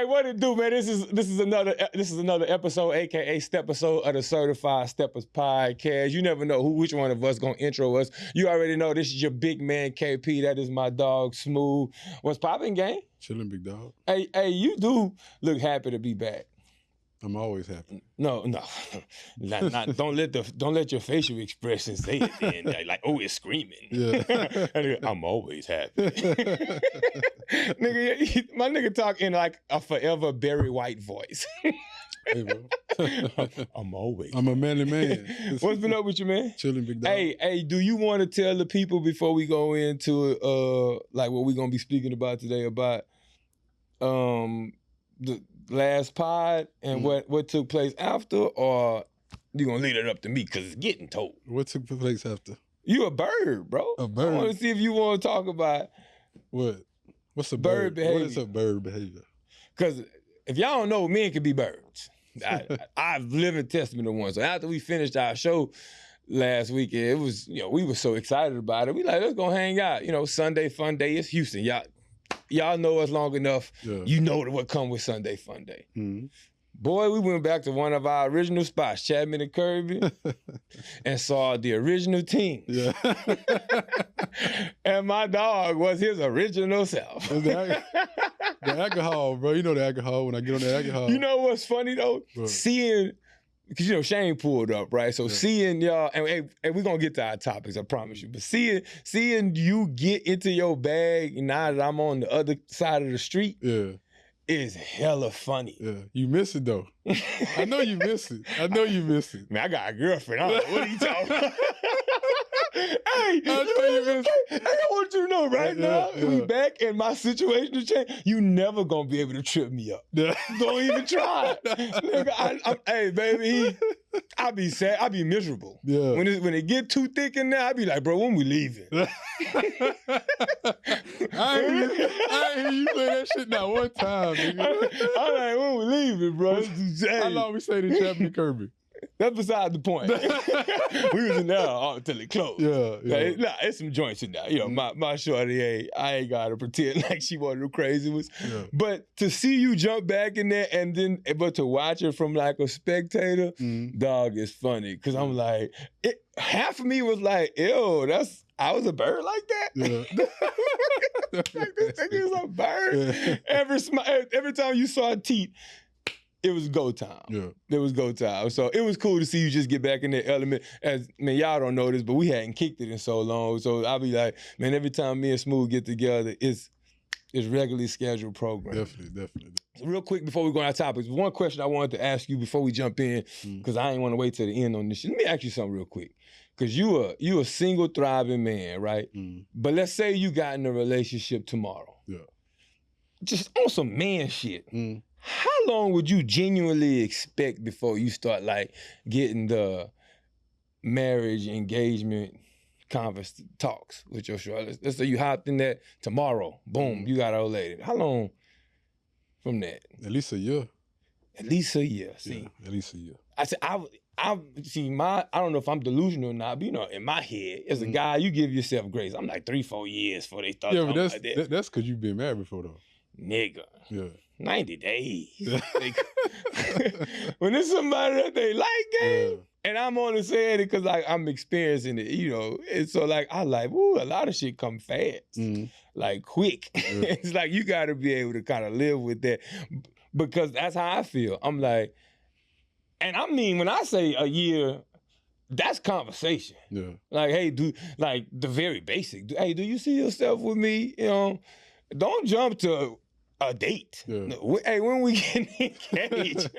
Hey, what it do, man? This is another episode, aka Step-episode of the Certified Steppers Podcast. You never know which one of us gonna intro us. You already know this is your big man KP. That is my dog Smooth. What's poppin', gang? Chilling, big dog. Hey, you do look happy to be back. I'm always happy. No. Don't let your facial expressions say it then. Like, oh, it's screaming. Yeah. I'm always happy. Nigga, my nigga talk in like a forever Barry White voice. Hey, bro. I'm a manly man. What's been up with you, man? Chilling, big dog. Hey, do you want to tell the people before we go into like what we're gonna be speaking about today about the last pod and what took place after, or you gonna leave it up to me because it's getting told? What took place after? You a bird, bro. A bird. I want to see if you want to talk about what? What's a bird behavior? What is a bird behavior? Because if y'all don't know, men can be birds. I've lived in testament of one. So after we finished our show last weekend, it was, we were so excited about it. We like, let's go hang out. Sunday fun day. It's Houston. Y'all know us long enough. Yeah. You know what come with Sunday fun day. Mm-hmm. Boy, we went back to one of our original spots, Chapman and Kirby, and saw the original team. Yeah. And my dog was his original self. The alcohol, bro. You know the alcohol when I get on the alcohol. You know what's funny, though? Bro. Seeing, because, Shane pulled up, right? So seeing y'all, and we're going to get to our topics, I promise you. But seeing you get into your bag now that I'm on the other side of the street. Yeah. Is hella funny. Yeah, you miss it though. I know you miss it. Man, I got a girlfriend. I don't know what are you talking about? Hey, I know you miss it. Hey, I want you to know now, we back and my situation has changed. You never gonna be able to trip me up. Yeah. Don't even try. Nigga, hey, baby, I be sad. I be miserable. Yeah. When it get too thick in there, I be like, bro, when we leaving? I ain't hear you play that shit not one time, nigga. I'm like, when we leaving, bro? How long we stayed in Chapman Kirby? That's beside the point. We was in there until it closed. Yeah. Nah, it's some joints in there. My shorty, I ain't gotta pretend like she one of the crazy ones. Yeah. But to see you jump back in there and then, but to watch it from like a spectator, dog, is funny. Cause I'm like, half of me was like, ew, I was a bird like that? Yeah. Like this thing is a bird. Yeah. Every time you saw teeth, it was go time. Yeah. It was go time. So it was cool to see you just get back in that element. Y'all don't know this, but we hadn't kicked it in so long. So I'll be like, man, every time me and Smooth get together, it's regularly scheduled program. Definitely. So real quick before we go on our topics, one question I wanted to ask you before we jump in, because I ain't want to wait till the end on this shit. Let me ask you something real quick. Because you a single, thriving man, right? But let's say you got in a relationship tomorrow. Yeah. Just on some man shit. How long would you genuinely expect before you start like getting the marriage, engagement, talks with your shorty? Let's say you hopped in that tomorrow, boom, you got an old lady. How long from that? At least a year. At least a year. See, yeah, at least a year. I said I see I don't know if I'm delusional or not, but in my head, as a guy, you give yourself grace. I'm like 3-4 years before they start talking like that. That's because you've been married before though. Nigga. Yeah. 90 days. When there's somebody that they like, gang, and I'm only saying it because I'm experiencing it, and so I like, ooh, a lot of shit come fast, like quick. It's like you got to be able to kind of live with that because that's how I feel. I'm like, and I mean, when I say a year, that's conversation. Yeah. Like, hey, the very basic. Hey, do you see yourself with me? Don't jump to a date. Yeah. Hey, when we get engaged?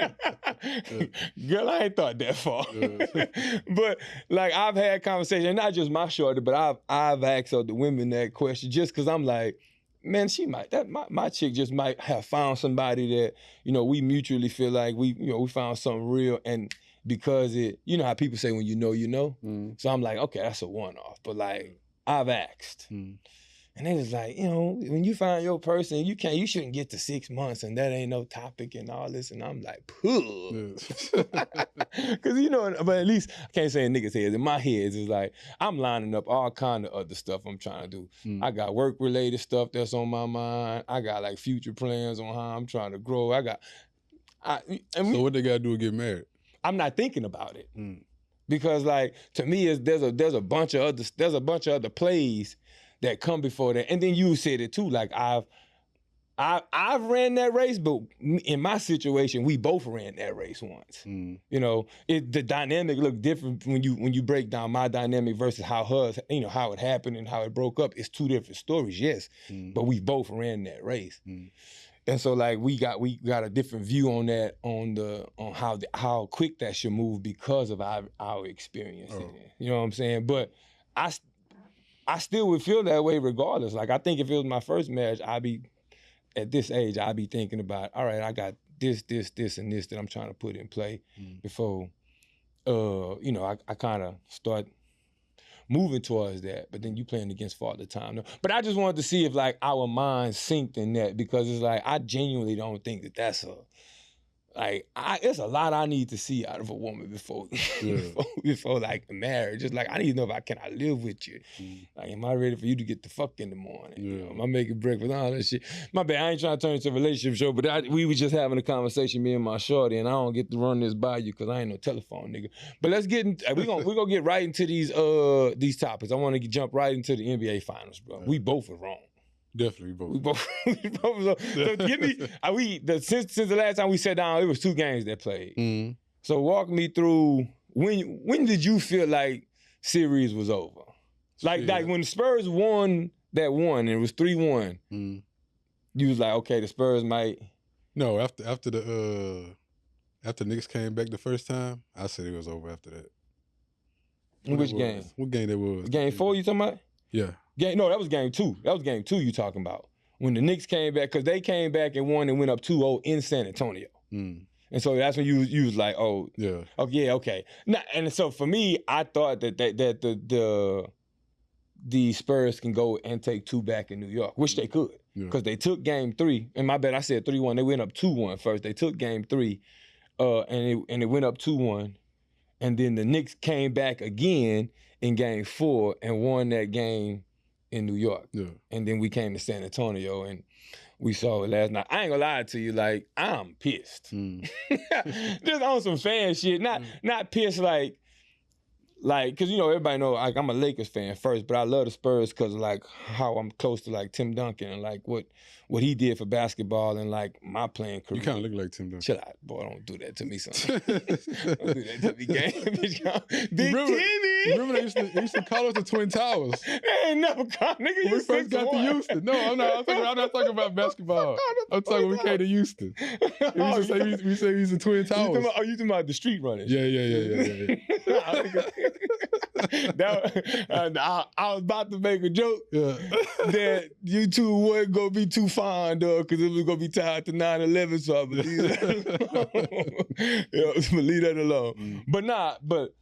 Girl, I ain't thought that far. Yeah. But I've had conversations, and not just my shorty, but I've asked the women that question just because I'm like, man, she might my chick just might have found somebody that we mutually feel like we found something real, and because it how people say when you know. So I'm like, okay, that's a one-off, but I've asked. And they was like, when you find your person, you shouldn't get to 6 months and that ain't no topic and all this. And I'm like, puh. Because, but at least I can't say in niggas' heads. In my head, it's like, I'm lining up all kind of other stuff I'm trying to do. I got work-related stuff that's on my mind. I got like future plans on how I'm trying to grow. So what they got to do to get married? I'm not thinking about it. Because like, to me, there's a bunch of other plays that come before that. And then you said it too, like I've ran that race, but in my situation, we both ran that race once. The dynamic looked different when you break down my dynamic versus how hers, how it happened and how it broke up. It's two different stories, yes, but we both ran that race. And so like we got a different view on that, on how quick that should move because of our experience. You know what I'm saying? But I still would feel that way regardless. Like, I think if it was my first marriage, at this age, I'd be thinking about, all right, I got this, and this that I'm trying to put in play before, I kind of start moving towards that. But then you playing against Father Time. But I just wanted to see if, like, our minds synced in that, because it's like, I genuinely don't think that that's it's a lot I need to see out of a woman before like marriage. Just like, I need to know can I live with you? Like, am I ready for you to get the fuck in the morning? Am I making breakfast? All that shit. My bad, I ain't trying to turn into a relationship show, but we was just having a conversation, me and my shorty, and I don't get to run this by you because I ain't no telephone nigga. But let's get we're gonna get right into these topics. I want to jump right into the NBA finals, bro. We both were wrong. Definitely both. We both. So give me, since the last time we sat down, it was 2 games that played. So walk me through, when did you feel like series was over? Like when the Spurs won that one and it was 3-1, you was like, okay, the Spurs might. No, after the Knicks came back the first time, I said it was over after that. Which game? What game that was? Game 4 you talking about? Yeah. No, that was game 2. That was game 2 you talking about. When the Knicks came back, because they came back and won and went up 2-0 in San Antonio. And so that's when you was like, oh, yeah, okay. Now, and so for me, I thought that the Spurs can go and take 2 back in New York, which they could, because they took game 3. And my bad, I said 3-1. They went up 2-1 first. They took game 3, and it went up 2-1. And then the Knicks came back again in game 4 and won that game in New York. And then we came to San Antonio and we saw it last night. I ain't gonna lie to you, like, I'm pissed. Just on some fan shit. Not pissed like, cause everybody know, like, I'm a Lakers fan first, but I love the Spurs cause of like how I'm close to like Tim Duncan and like what he did for basketball and like my playing career. You kind of look like Tim Duncan. Chill out, boy. Don't do that to me, son. Don't do that to me, gang. Big Timmy. Remember they used to call us the Twin Towers. They ain't never called, nigga. When we first got to Houston. No, I'm not talking about basketball. I'm talking when we came to Houston. We say we used the Twin Towers. You talking about the street runners? Yeah. I was about to make a joke that you two weren't gonna be too fond of because it was gonna be tied to 9/11, so I believe that. Leave that alone. But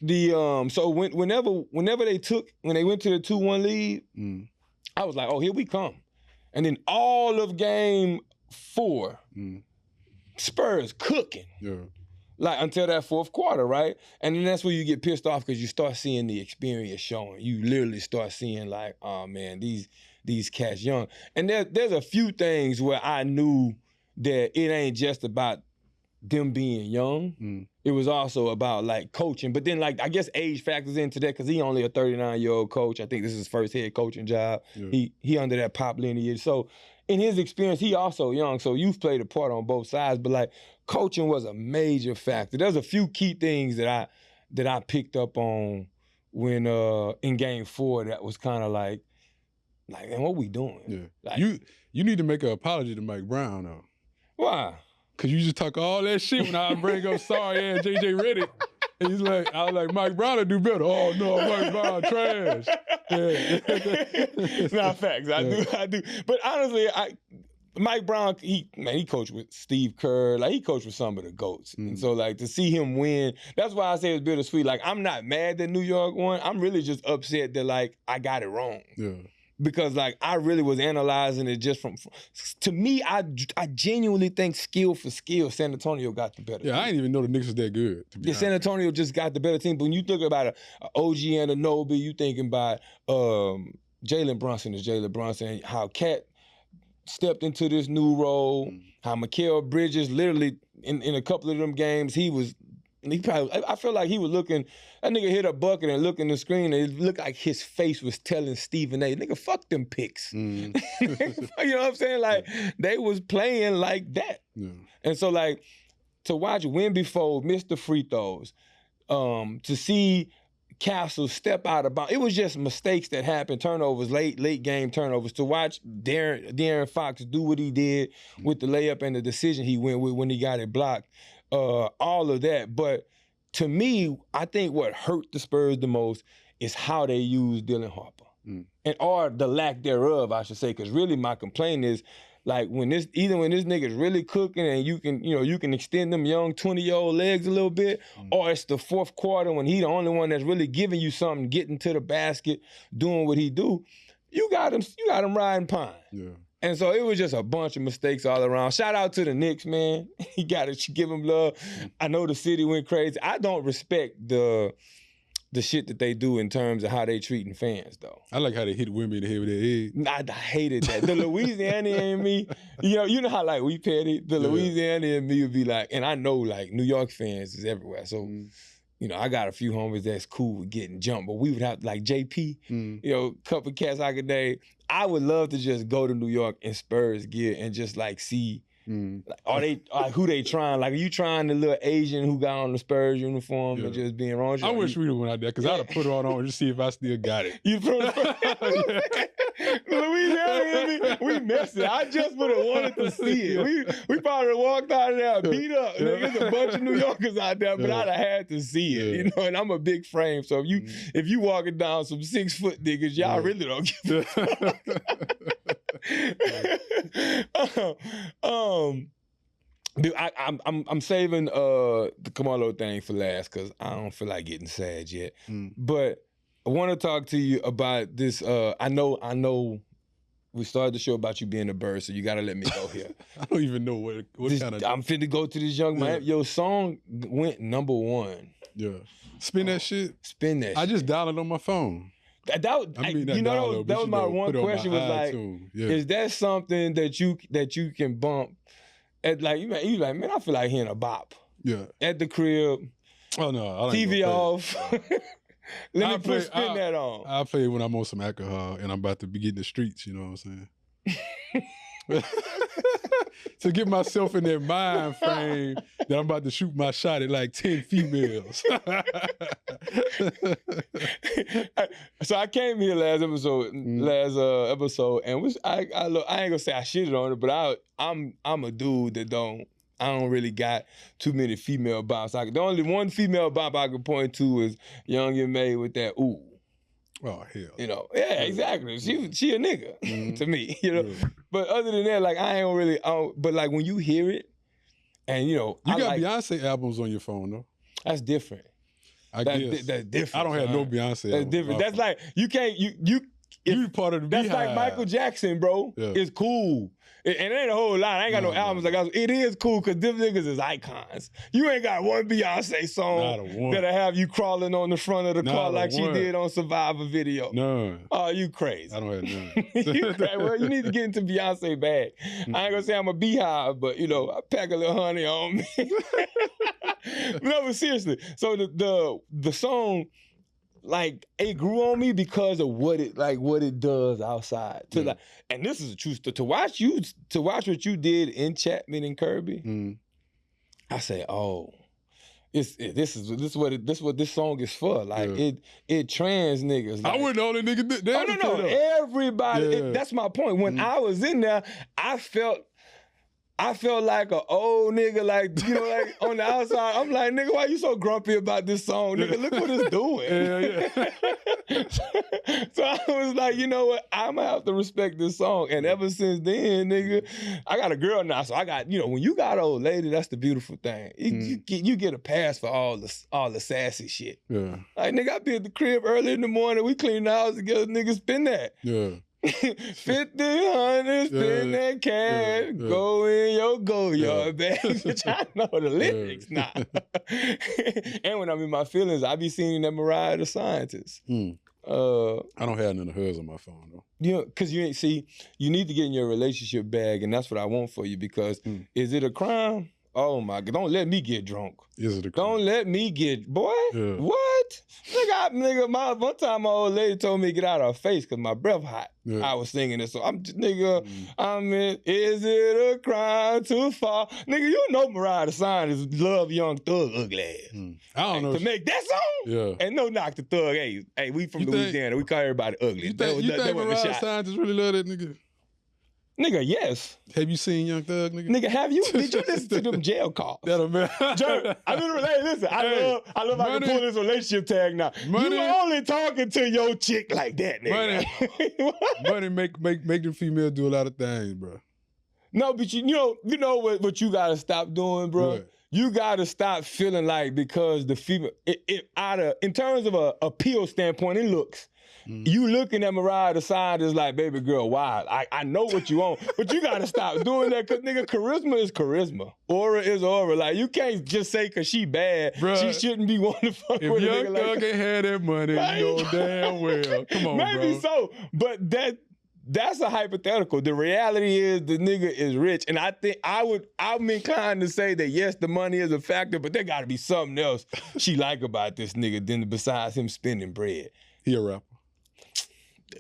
the so whenever they went to the 2-1 lead, I was like, oh, here we come. And then all of game 4, Spurs cooking. Like, until that 4th quarter, right? And then that's where you get pissed off because you start seeing the experience showing. You literally start seeing like, oh man, these cats young. And there's a few things where I knew that it ain't just about them being young. It was also about like coaching. But then like, I guess age factors into that because he only a 39-year-old coach. I think this is his first head coaching job. He under that Pop lineage. So in his experience, he also young. So you've played a part on both sides. But like, coaching was a major factor. There's a few key things that I picked up on when in game 4 that was kind of like, man, what we doing? Like, you need to make an apology to Mike Brown though. Why? Cause you just talk all that shit when I bring up sorry and JJ Redick. And he's like, I was like, Mike Brown will do better. Oh no, Mike Brown trash. It's not facts. I do. But honestly, Mike Brown, he coached with Steve Kerr. Like, he coached with some of the GOATs. And so, like, to see him win, that's why I say it's bittersweet. Like, I'm not mad that New York won. I'm really just upset that, like, I got it wrong. because like I really was analyzing it just from to me, I genuinely think skill for skill, San Antonio got the better team. I didn't even know the Knicks was that good. To be honest. San Antonio just got the better team. But when you think about a OG Anunoby, you thinking about Jalen Brunson is Jalen Brunson, how Cat stepped into this new role, how Mikal Bridges literally in a couple of them games, I feel like he was looking, that nigga hit a bucket and looked in the screen and it looked like his face was telling Stephen A, nigga, fuck them picks. You know what I'm saying? Like, they was playing like that. Yeah. And so, like, to watch Wemby fold, miss the free throws, to see Castle step out of bounds. It was just mistakes that happened, turnovers, late game turnovers. To watch De'Aaron Fox do what he did with the layup and the decision he went with when he got it blocked, all of that. But to me, I think what hurt the Spurs the most is how they used Dylan Harper. Or the lack thereof, I should say, because really my complaint is, like, when this nigga's really cooking and you can extend them young 20-year-old legs a little bit, or it's the fourth quarter when he the only one that's really giving you something, getting to the basket, doing what he do, you got him riding pine. Yeah. And so it was just a bunch of mistakes all around. Shout out to the Knicks, man. You gotta give them love. I know the city went crazy. I don't respect the shit that they do in terms of how they treating fans, though. I like how they hit Wemby in the head with their head. I hated that. The Louisiana and me, you know how like we petty. The Louisiana and me would be like, and I know like New York fans is everywhere. So, you know, I got a few homies that's cool with getting jumped, but we would have like JP, you know, couple cats I could name. I would love to just go to New York in Spurs gear and just like see. Like, who they trying? Like, are you trying the little Asian who got on the Spurs uniform and just being wrong? I wish we went out there because I'd have put it on just see if I still got it. You from Louisiana? We messed it. I just would have wanted to see it. We probably walked out of there beat up. There's a bunch of New Yorkers out there, but I'd have had to see it. You know, and I'm a big frame, so if you walking down some 6-foot niggas, y'all really don't give a fuck. I'm saving the Karmelo thing for last because I don't feel like getting sad yet. But I want to talk to you about this. I know. We started the show about you being a bird, so you got to let me go here. I don't even know what kind of. I'm finna go to this young man. Your song went #1. Yeah, spin that shit. Spin that. I just dialed it on my phone. That was my one question. Was like, is that something that you can bump? At like you like, man, I feel like hearing a bop. Yeah. At the crib. Oh no, I don't TV off. Let me spin that on. I play it when I'm on some alcohol and I'm about to be getting the streets, you know what I'm saying? To get myself in that mind frame that I'm about to shoot my shot at like 10 females. So I came here last episode, and I ain't gonna say I shitted on it, but I'm a dude that I don't really got too many female bops. The only one female bop I can point to is Young and May with that ooh. Oh hell. You know, yeah, exactly. She a nigga to me, you know. Yeah. But other than that, like I ain't really. But like when you hear it, and you know, you got Beyonce albums on your phone though. That's different. I guess that's different. I don't have no Beyonce. That's different. That's like you can't you part of the That's Beehive. Like Michael Jackson, bro. Yeah. It's cool. And it ain't a whole lot. I ain't got no albums like it is cool because them niggas is icons. You ain't got one Beyonce song that'll have you crawling on the front of the car like she did on Survivor video. None. Oh, you crazy. I don't have none. Well, you need to get into Beyonce bag. I ain't gonna say I'm a Beehive, but you know, I pack a little honey on me. No, but seriously. So the song, like, it grew on me because of what it does outside. And this is a true story. To watch what you did in Chapman and Kirby, I say, oh, this is what this song is for. Like it trans niggas. Like, I wasn't the only nigga. No. Everybody. That's my point. When I was in there, I felt like an old nigga, like, you know, like on the outside. I'm like, nigga, why you so grumpy about this song? Nigga, look what it's doing. So I was like, you know what? I'm gonna have to respect this song. And ever since then, nigga, I got a girl now. So I got, you know, when you got an old lady, that's the beautiful thing. You get a pass for all the sassy shit. Yeah. Like, nigga, I be at the crib early in the morning. We clean the house together. Nigga, spin that. Yeah. 50, 100, spend that cash, go in your go-yard bag. Bitch, I know the lyrics now. And when I'm in my feelings, I be singing that Mariah the Scientist. I don't have none of hers on my phone, though. You know, because you need to get in your relationship bag, and that's what I want for you, because is it a crime? Oh my God, don't let me get drunk. Is it a crime? Don't let me get, boy, what? Nigga, one time my old lady told me to get out of her face because my breath hot. Yeah. I was singing this, so I'm just, nigga, is it a crime to fall? Nigga, you know Mariah the Scientist love Young Thug ugly ass. I don't know. To make that song? And no knock to Thug. Hey, we from Louisiana. We call everybody ugly. You think Mariah the Scientist really love that nigga? Nigga, yes. Have you seen Young Thug, nigga? Nigga, did you listen to them jail calls? That'll man. Jerry, listen, I love how I can pull this relationship tag now. You only talking to your chick like that, nigga. Money make the female do a lot of things, bro. No, but you know what you gotta stop doing, bro? What? You gotta stop feeling like because the female, in terms of a appeal standpoint, it looks. You looking at Mariah the Scientist like, baby girl, why? I know what you want, but you gotta stop doing that, because nigga, charisma is charisma. Aura is aura. Like, you can't just say because she bad, bruh, she shouldn't be wanting to fuck with a nigga like that. If Young Thug ain't had that money, right? You know damn well. Come on, maybe bro. So, but that's a hypothetical. The reality is the nigga is rich, and I think I'm inclined to say that yes, the money is a factor, but there gotta be something else she like about this nigga than besides him spending bread. He a rapper.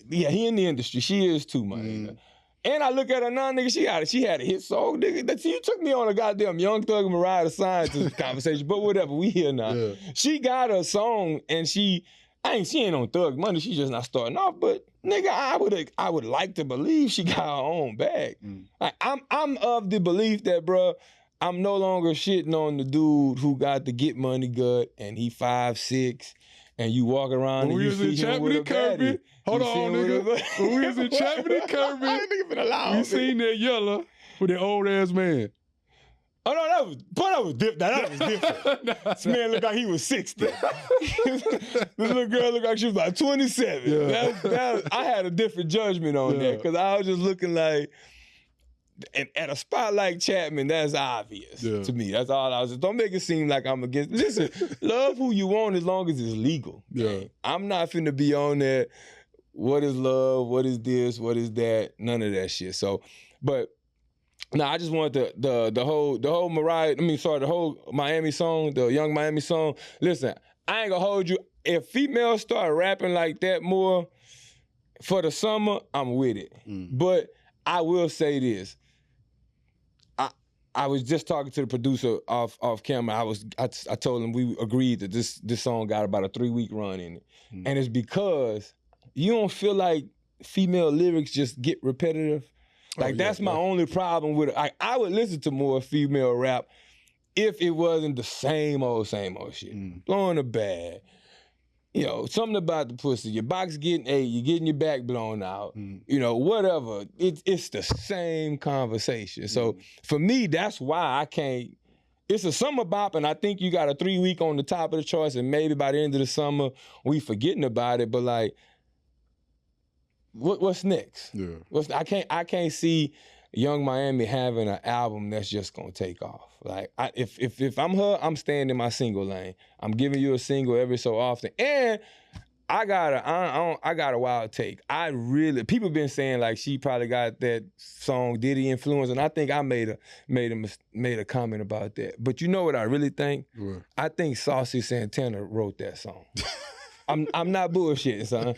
Yeah, he in the industry. She is too, man. And I look at her now, nigga, she had a hit song, nigga. See, you took me on a goddamn Young Thug and Mariah the Scientist conversation, but whatever, we here now. Yeah. She got a song, and she ain't on Thug money, she just not starting off, but nigga, I would like to believe she got her own bag. Like, I'm of the belief that, bro, I'm no longer shitting on the dude who got the get money gut, and he 5'6", and you walk around and you see him with a baddie. Hold on, nigga. When we was in Chapman and Kirby, we seen that yellow with that old ass man. Oh no, that was different. That was different. This man looked like he was 60. This little girl looked like she was like 27. Yeah. I had a different judgment on that, because I was just looking like, and at a spot like Chapman, that's obvious to me. That's all I was. Don't make it seem like I'm against. Listen, love who you want as long as it's legal. Yeah, I'm not finna be on that. What is love? What is this? What is that? None of that shit. So, but no, I just want the whole Mariah. The whole Miami song, the Young Miami song. Listen, I ain't gonna hold you. If females start rapping like that more for the summer, I'm with it. But I will say this. I was just talking to the producer off camera. I told him we agreed that this song got about a 3-week run in it. And it's because you don't feel like female lyrics just get repetitive. Like, that's my only problem with it. I would listen to more female rap if it wasn't the same old shit. Blowing the bag. You know, something about the pussy. Your box getting ate, you're getting your back blown out. You know, whatever. It's the same conversation. So for me, that's why I can't. It's a summer bop, and I think you got a 3-week on the top of the charts, and maybe by the end of the summer, we forgetting about it. But like, what's next? Yeah. I can't see Young Miami having an album that's just gonna take off. Like, if I'm her, I'm staying in my single lane. I'm giving you a single every so often, and I got a wild take. People been saying like she probably got that song Diddy influence, and I think I made a comment about that. But you know what I really think? What? I think Saucy Santana wrote that song. I'm not bullshitting, son.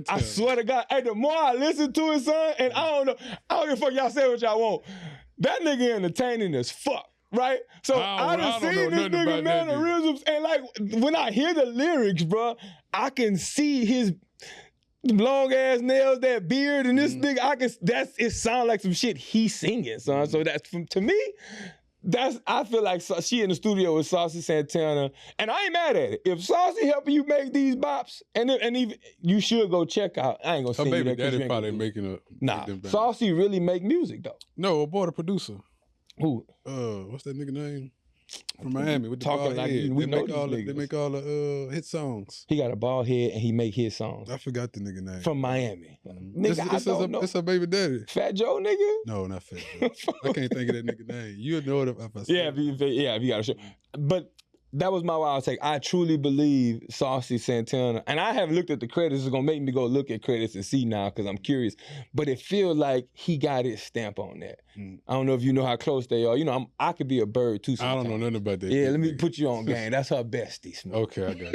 I swear to God, hey, the more I listen to it, son, and I don't give a fuck, y'all say what y'all want. That nigga entertaining as fuck, right? So I done seen this nigga mannerisms, and like, when I hear the lyrics, bro, I can see his long ass nails, that beard, and this nigga, it sound like some shit he's singing, son. So that's, to me, I feel like she in the studio with Saucy Santana, and I ain't mad at it. If Saucy helping you make these bops, and even you should go check out. I ain't gonna say that. Daddy probably making a. Nah, Saucy really make music though. No, boy, the producer. Who? What's that nigga name? From Miami with the Talking bald like head. we They know make these all the, niggas. they make all the hit songs. He got a bald head and he make his songs. I forgot the nigga name. From Miami. Nigga, I don't know. It's her baby daddy. Fat Joe, nigga? No, not Fat Joe. I can't think of that nigga name. You'll know it if I say Yeah, if you got to show. But that was my wild take. I truly believe Saucy Santana, and I haven't looked at the credits. It's gonna make me go look at credits and see now because I'm curious. But it feels like he got his stamp on that. I don't know if you know how close they are. You know, I could be a bird too sometimes. I don't know nothing about that. Yeah, let me put you on game. That's her bestie. Smith. Okay, I got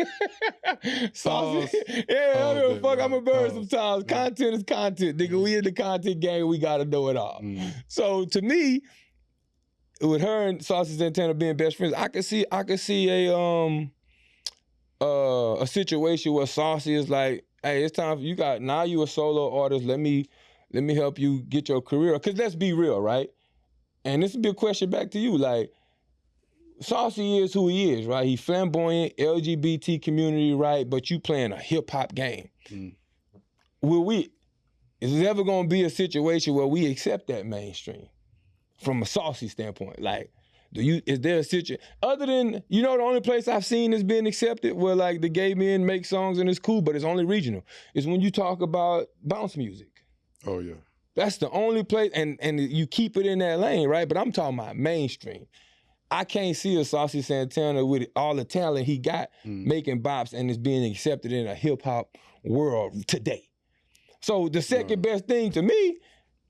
it. Saucy. Yeah, I don't give a fuck. I'm a bird sometimes. Content is content. Nigga, we in the content game. We gotta know it all. So to me, with her and Saucy Santana being best friends, I could see a situation where Saucy is like, hey, it's time for now you a solo artist. Let me help you get your career. Cause let's be real, right? And this would be a question back to you. Like, Saucy is who he is, right? He flamboyant, LGBT community, right? But you playing a hip hop game. Is there ever gonna be a situation where we accept that mainstream? From a Saucy standpoint, like, is there a situation other than, the only place I've seen is being accepted where like the gay men make songs and it's cool, but it's only regional, is when you talk about bounce music. Oh yeah. That's the only place, and you keep it in that lane, right? But I'm talking about mainstream. I can't see a Saucy Santana with all the talent he got making bops and it's being accepted in a hip hop world today. So the second best thing to me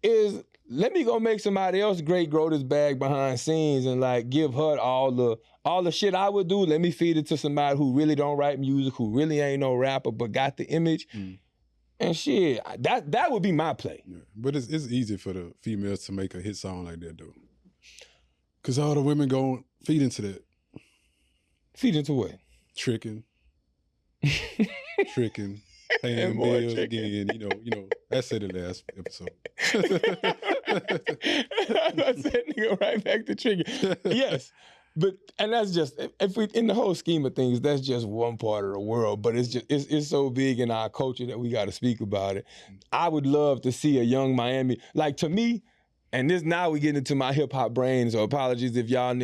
is, let me go make somebody else great grow this bag behind scenes and like give her all the shit I would do. Let me feed it to somebody who really don't write music, who really ain't no rapper, but got the image. And shit, that would be my play. Yeah. But it's easy for the females to make a hit song like that though. Cause all the women go feed into that. Feed into what? Tricking. Paying bills again, I said it last episode. I said nigga right back to tricking. Yes, and that's just, if we in the whole scheme of things, that's just one part of the world. But it's so big in our culture that we got to speak about it. I would love to see a young Miami, like to me. And this now we get into my hip hop brain, so apologies if y'all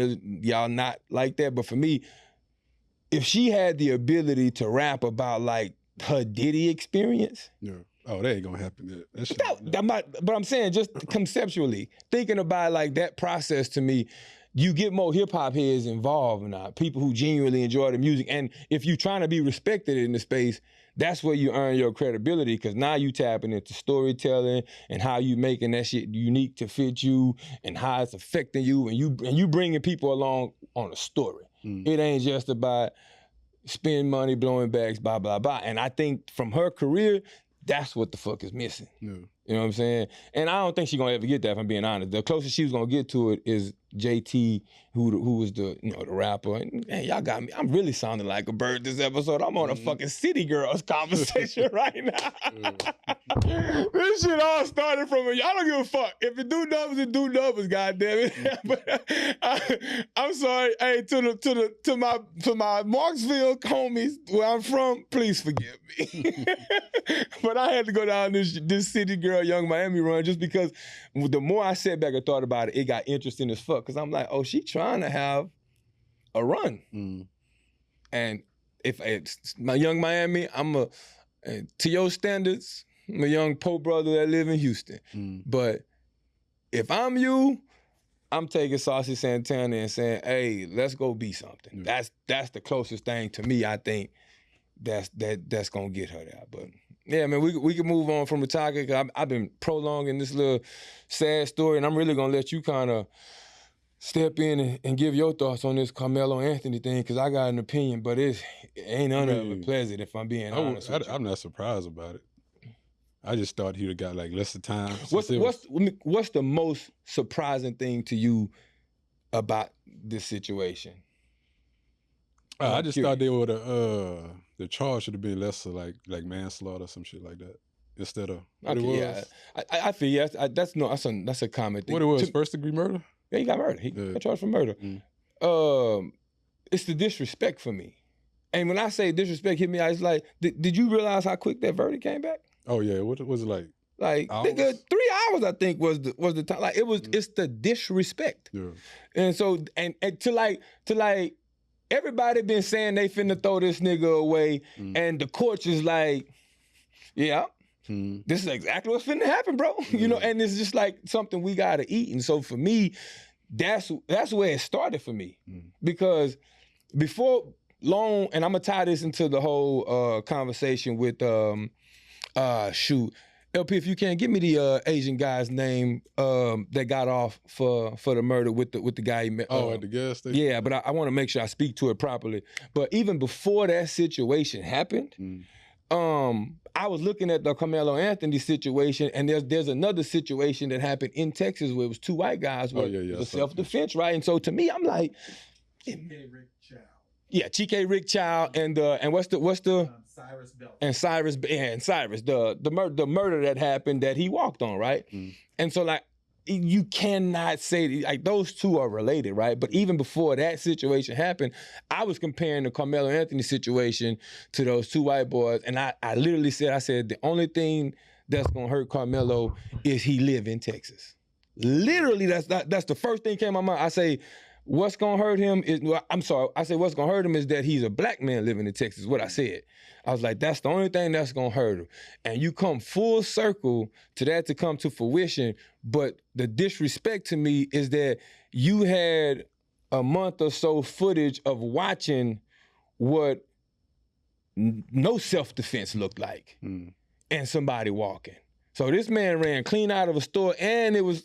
not like that. But for me, if she had the ability to rap about like her Diddy experience. Yeah. Oh, that ain't gonna happen. But I'm saying, just conceptually, thinking about like that process, to me, you get more hip hop heads involved now, people who genuinely enjoy the music. And if you're trying to be respected in the space, that's where you earn your credibility, because now you tapping into storytelling and how you making that shit unique to fit you and how it's affecting you, and you bringing people along on a story. It ain't just about spend money, blowing bags, blah, blah, blah. And I think from her career, that's what the fuck is missing. Yeah. You know what I'm saying? And I don't think she's gonna ever get that, if I'm being honest. The closest she was gonna get to it is JT, who was the rapper. And man, y'all got me. I'm really sounding like a bird this episode. I'm on a fucking City Girls conversation right now. This shit all started from y'all don't give a fuck. If it do numbers, goddammit. But I'm sorry. Hey, to my Marksville homies where I'm from, please forgive me. But I had to go down this City Girl Young Miami run just because the more I sat back and thought about it, it got interesting as fuck. Because I'm like, oh, she trying to have a run. And if it's my Young Miami, to your standards, I'm a young Pope brother that live in Houston. But if I'm you, I'm taking Saucy Santana and saying, hey, let's go be something. That's the closest thing to me, I think, that's gonna get her there. But yeah, man, we can move on from the topic. I've been prolonging this little sad story, and I'm really gonna let you kind of step in and give your thoughts on this Karmelo Anthony thing, because I got an opinion, but it ain't none of it pleasant, if I'm being honest with you. I'm not surprised about it. I just thought he would have got like less of time. What's the most surprising thing to you about this situation? I just thought they would have the charge should have been lesser, like manslaughter or some shit like that, instead of what it was. Yeah, I feel that's a common thing. What it was, first degree murder? Yeah, he got murdered. He got charged for murder. It's the disrespect for me. And when I say disrespect hit me, I was like, did you realize how quick that verdict came back? Oh yeah, what was it like? Like, nigga, 3 hours I think was the time. Like, it's the disrespect. Yeah. And so and to like everybody been saying they finna throw this nigga away, and the courts is like, yeah. This is exactly what's finna happen, bro. You know, and it's just like something we gotta eat. And so for me, that's where it started for me. Because before long, and I'm gonna tie this into the whole conversation with LP, if you can, give me the Asian guy's name that got off for the murder with the guy he met. At the gas station? Yeah, but I want to make sure I speak to it properly. But even before that situation happened, I was looking at the Karmelo Anthony situation, and there's another situation that happened in Texas where it was 2 white guys where it was self-defense, right? And so to me, I'm like, Chike Rick Chow. Yeah, Chike Rick Chow and what's the Cyrus Belt. And Cyrus the murder that happened that he walked on, right? And so like you cannot say like those two are related, right? But even before that situation happened, I was comparing the Karmelo Anthony situation to those 2 white boys, and I literally said the only thing that's gonna hurt Karmelo is he live in Texas. Literally, that's the first thing came to my mind. I say, what's gonna hurt him is what's gonna hurt him is that he's a black man living in Texas. What I said. I was like, that's the only thing that's gonna hurt him. And you come full circle to that to come to fruition, but the disrespect to me is that you had a month or so footage of watching what no self-defense looked like and somebody walking. So this man ran clean out of a store, and it was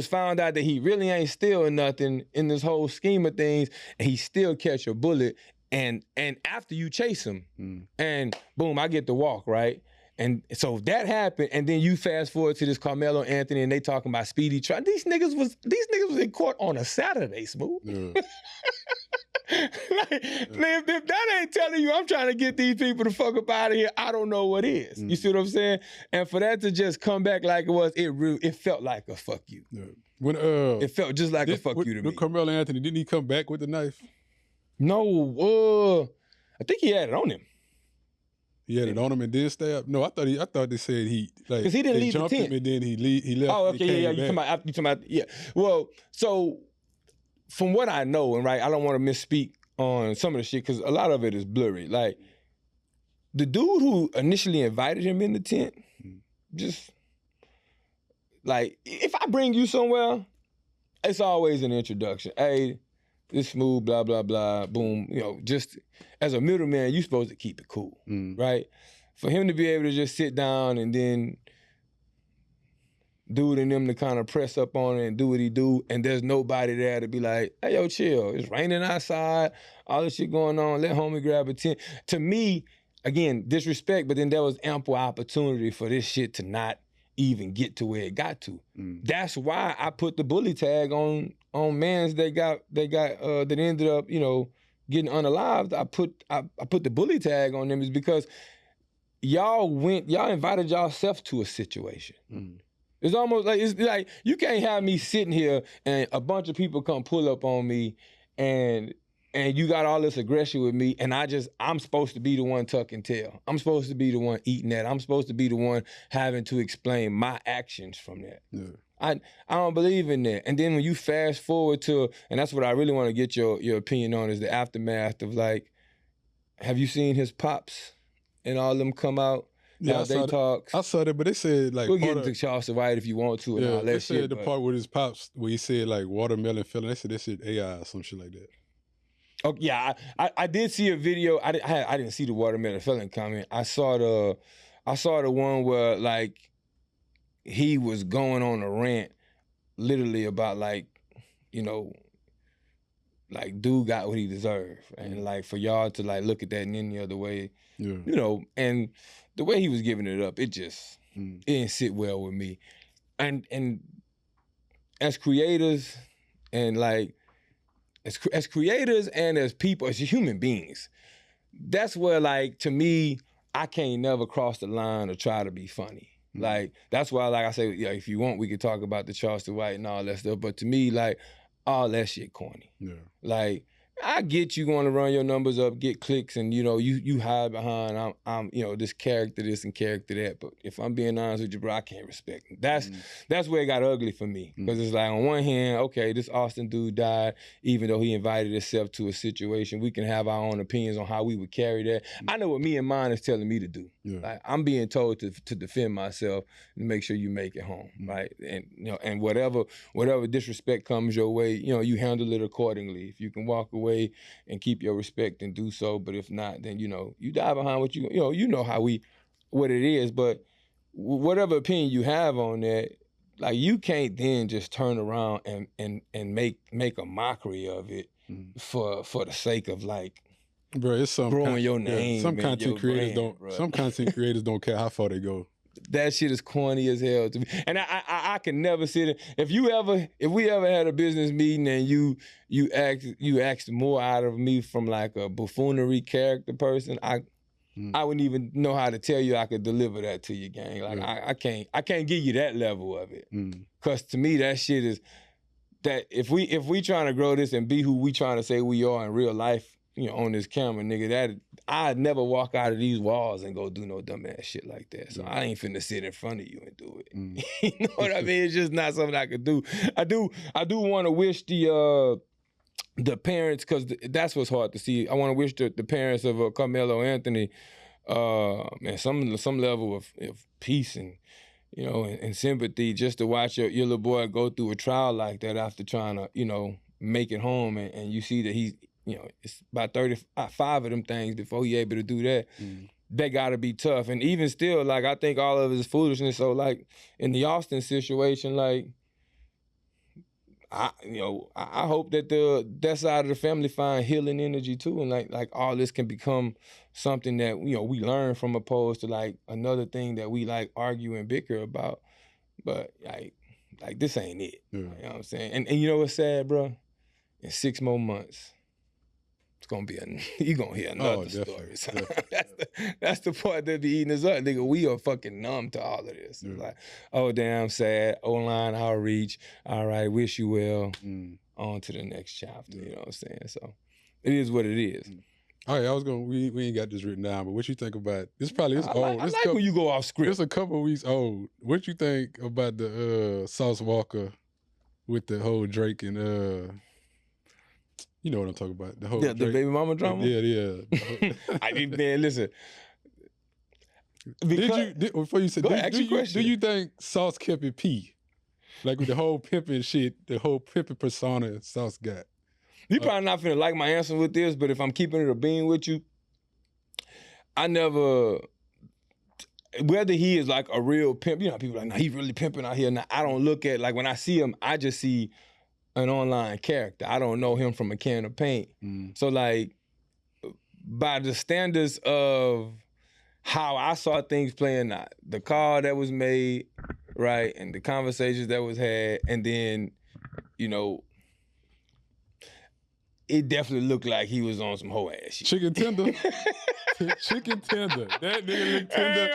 found out that he really ain't stealing nothing in this whole scheme of things, and he still catch a bullet. And after you chase him, and boom, I get to walk, right? And so that happened, and then you fast forward to this Karmelo Anthony, and they talking about speedy trial. These niggas was in court on a Saturday, Smooth. Yeah. Like, if that ain't telling you I'm trying to get these people the fuck up out of here, I don't know what is. You see what I'm saying? And for that to just come back like it was, it felt like a fuck you. Yeah. When it felt just like a fuck you to me. Carmelo Anthony, didn't he come back with the knife? No, I think he had it on him. He had it on him and then stab? No, I thought they said he like because he didn't leave the tent. Him and then he left. Oh, okay, yeah. You talking about yeah. Well, so from what I know, and right, I don't want to misspeak on some of the shit because a lot of it is blurry. Like the dude who initially invited him in the tent, just like if I bring you somewhere, it's always an introduction. Hey, this Smooth, blah, blah, blah, boom. You know, just as a middleman, you're supposed to keep it cool, right? For him to be able to just sit down and then dude and them to kind of press up on it and do what he do, and there's nobody there to be like, hey, yo, chill. It's raining outside, all this shit going on, let homie grab a tent. To me, again, disrespect, but then there was ample opportunity for this shit to not even get to where it got to. That's why I put the bully tag on mans that ended up, you know, getting unalived. I put the bully tag on them is because y'all invited yourself to a situation. It's almost like you can't have me sitting here and a bunch of people come pull up on me and you got all this aggression with me, and I'm supposed to be the one tucking tail. I'm supposed to be the one eating that. I'm supposed to be the one having to explain my actions from that. Yeah. I don't believe in that. And then when you fast forward to, and that's what I really want to get your opinion on, is the aftermath of like, have you seen his pops and all them come out? Yeah, they talk. I saw that, but they said like we'll get into Charles White if you want to and all that they shit. said the part with his pops where he said like watermelon filling. They said that shit AI or some shit like that. Oh yeah, I did see a video. I didn't see the watermelon felon comment. I saw the one where like he was going on a rant, literally about like, you know, like dude got what he deserved, and like for y'all to like look at that in any other way, you know, and the way he was giving it up, it just it didn't sit well with me, and as creators and like. As creators and as people, as human beings, that's where, like, to me, I can't never cross the line or try to be funny. Like, that's why, like I say, yeah, if you want, we could talk about the Charleston White and all that stuff. But to me, like, all that shit corny. Yeah. Like, I get you going to run your numbers up, get clicks, and you hide behind I'm this character this and character that. But if I'm being honest with you, bro, I can't respect him. That's where it got ugly for me. Because it's like on one hand, okay, this Austin dude died, even though he invited himself to a situation. We can have our own opinions on how we would carry that. I know what me and mine is telling me to do. Yeah. Like I'm being told to defend myself and make sure you make it home, right? And and whatever disrespect comes your way, you handle it accordingly. If you can walk away and keep your respect and do so, but if not, then you die behind what what it is. But whatever opinion you have on that, like you can't then just turn around and make a mockery of it for the sake of like, bro, it's growing your name. Yeah, some content creators don't care how far they go. That shit is corny as hell to me, and I can never sit in. If we ever had a business meeting and you asked more out of me from like a buffoonery character person, I wouldn't even know how to tell you I could deliver that to you, gang. Like I can't give you that level of it, cause to me that shit is that if we trying to grow this and be who we trying to say we are in real life, on this camera, nigga, that I'd never walk out of these walls and go do no dumbass shit like that. So I ain't finna sit in front of you and do it. You know what I mean? It's just not something I could do. I do want to wish the parents, because that's what's hard to see. I want to wish the parents of Karmelo Anthony, man, some level of peace and and sympathy, just to watch your little boy go through a trial like that after trying to make it home, and you see that he's it's about 35 of them things before he able to do that. That gotta be tough. And even still, like, I think all of his foolishness. So like in the Austin situation, like I hope that that side of the family find healing energy too, and like all this can become something that we learn from, opposed to like another thing that we like argue and bicker about. But like this ain't it. You know what I'm saying? And you know what's sad, bro? In 6 more months, it's gonna be you gonna hear another story. So that's the part that be eating us up, nigga. We are fucking numb to all of this. It's like, oh damn, sad. O-line outreach. All right, wish you well. On to the next chapter. You know what I'm saying? So it is what it is. All right, we ain't got this written down, but what you think about it's old. I like when you go off script. It's a couple of weeks old. What you think about the Sauce Walker with the whole Drake and you know what I'm talking about. The whole the baby mama drama? Yeah. I mean, man, listen. Before you said, do you think Sauce kept it P? Like with the whole pimping shit, the whole pimping persona Sauce got? You probably not finna like my answer with this, but if I'm keeping it a bean with you, I never, whether he is like a real pimp, people are like, nah, he's really pimping out here. Now, I don't look at, like when I see him, I just see an online character. I don't know him from a can of paint. So like, by the standards of how I saw things playing out, the call that was made, right, and the conversations that was had, and then, it definitely looked like he was on some hoe ass shit. Chicken tender. Chicken tender. That nigga look tender.